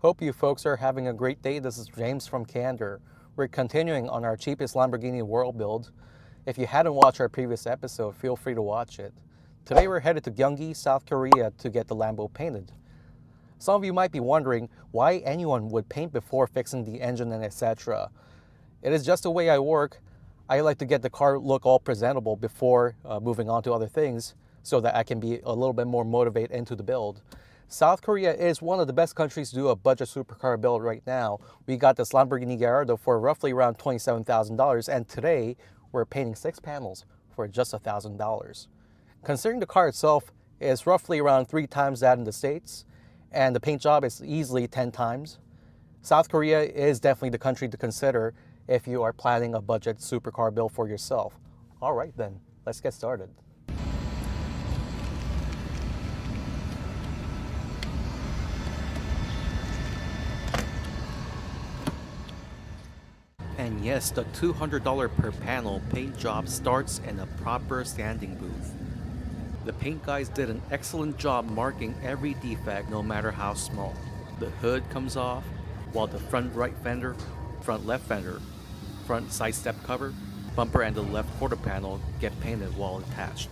Hope you folks are having a great day. This is James from Candor. We're continuing on our cheapest Lamborghini world build. If you hadn't watched our previous episode, feel free to watch it. Today we're headed to Gyeonggi, South Korea to get the Lambo painted. Some of you might be wondering why anyone would paint before fixing the engine and etc. It is just the way I work. I like to get the car look all presentable before moving on to other things so that I can be a little bit more motivated into the build. South Korea is one of the best countries to do a budget supercar build right now. We got this Lamborghini Gallardo for roughly around $27,000, and today we're painting 6 panels for just $1,000. Considering the car itself is roughly around 3 times that in the States, and the paint job is easily 10 times, South Korea is definitely the country to consider if you are planning a budget supercar build for yourself. All right then, let's get started. And yes, the $200 per panel paint job starts in a proper sanding booth. The paint guys did an excellent job marking every defect no matter how small. The hood comes off, while the front right fender, front left fender, front side step cover, bumper and the left quarter panel get painted while attached.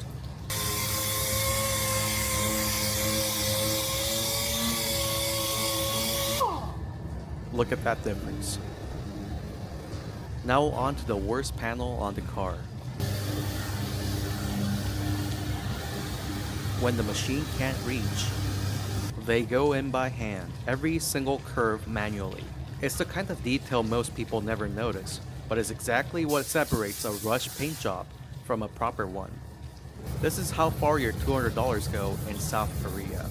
Look at that difference. Now on to the worst panel on the car. When the machine can't reach, they go in by hand, every single curve manually. It's the kind of detail most people never notice, but is exactly what separates a rush paint job from a proper one. This is how far your $200 go in South Korea.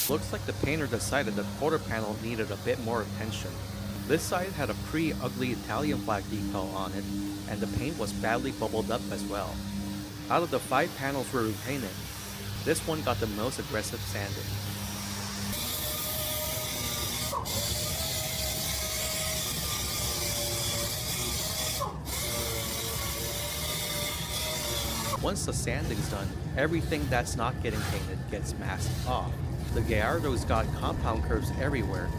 Looks like the painter decided the quarter panel needed a bit more attention. This side had a pretty ugly Italian flag decal on it, and the paint was badly bubbled up as well. Out of the 5 panels we're repainting, this one got the most aggressive sanding. Once the sanding's done, everything that's not getting painted gets masked off. The Gallardo's got compound curves everywhere.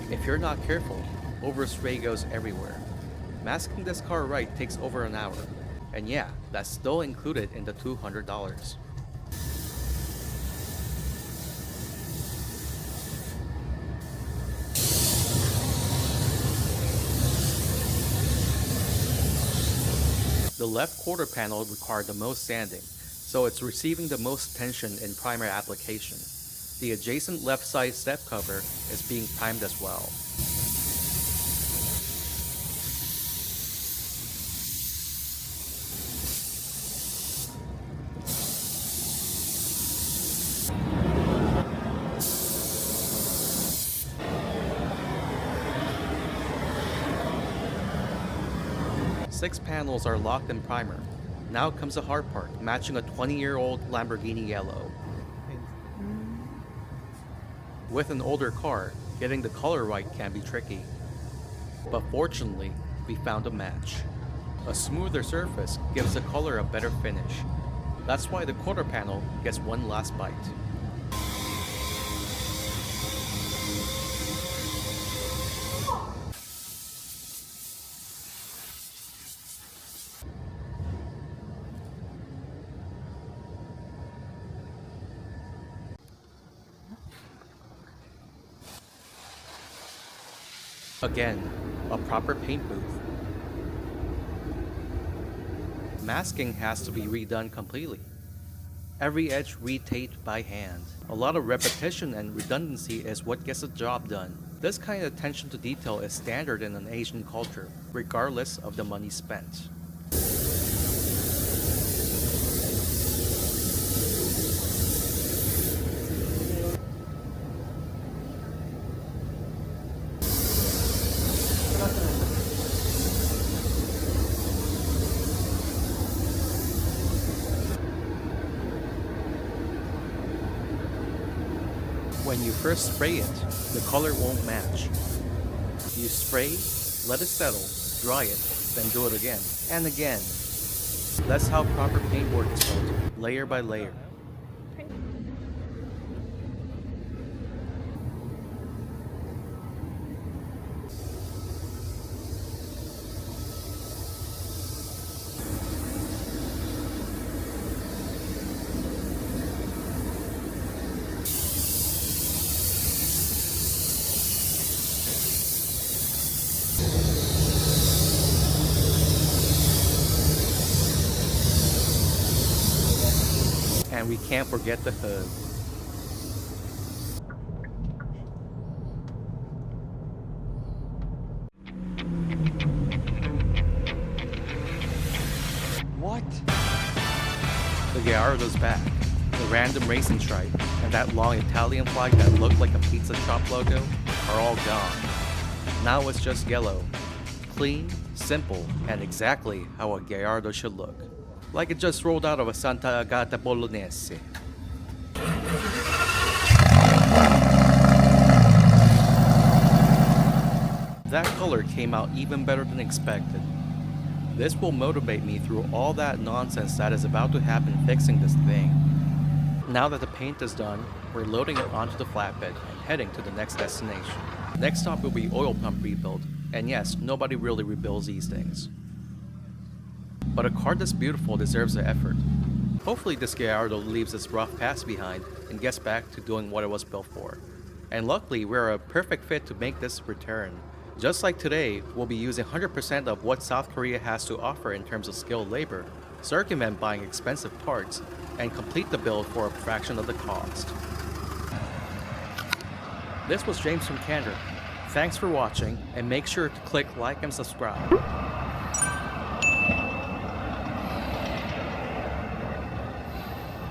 If you're not careful, overspray goes everywhere. Masking this car right takes over an hour. And yeah, that's still included in the $200. The left quarter panel required the most sanding, so it's receiving the most attention in primer application. The adjacent left side step cover is being primed as well. Six panels are locked in primer. Now comes the hard part, matching a 20-year-old Lamborghini yellow. With an older car, getting the color right can be tricky. But fortunately, we found a match. A smoother surface gives the color a better finish. That's why the quarter panel gets one last bite. Again, a proper paint booth. Masking has to be redone completely. Every edge retaped by hand. A lot of repetition and redundancy is what gets the job done. This kind of attention to detail is standard in an Asian culture, regardless of the money spent. When you first spray it, the color won't match. You spray, let it settle, dry it, then do it again and again. That's how proper paintwork is built, layer by layer. And we can't forget the hood. What? The Gallardo's back, the random racing stripe, and that long Italian flag that looked like a pizza shop logo are all gone. Now it's just yellow. Clean, simple, and exactly how a Gallardo should look. Like it just rolled out of a Santa Agata Bolognese. That color came out even better than expected. This will motivate me through all that nonsense that is about to happen fixing this thing. Now that the paint is done, we're loading it onto the flatbed and heading to the next destination. Next stop will be oil pump rebuild, and yes, nobody really rebuilds these things. But a car this beautiful deserves the effort. Hopefully this Gallardo leaves its rough past behind and gets back to doing what it was built for. And luckily, we're a perfect fit to make this return. Just like today, we'll be using 100% of what South Korea has to offer in terms of skilled labor, circumvent buying expensive parts, and complete the build for a fraction of the cost. This was James from Candor. Thanks for watching, and make sure to click like and subscribe.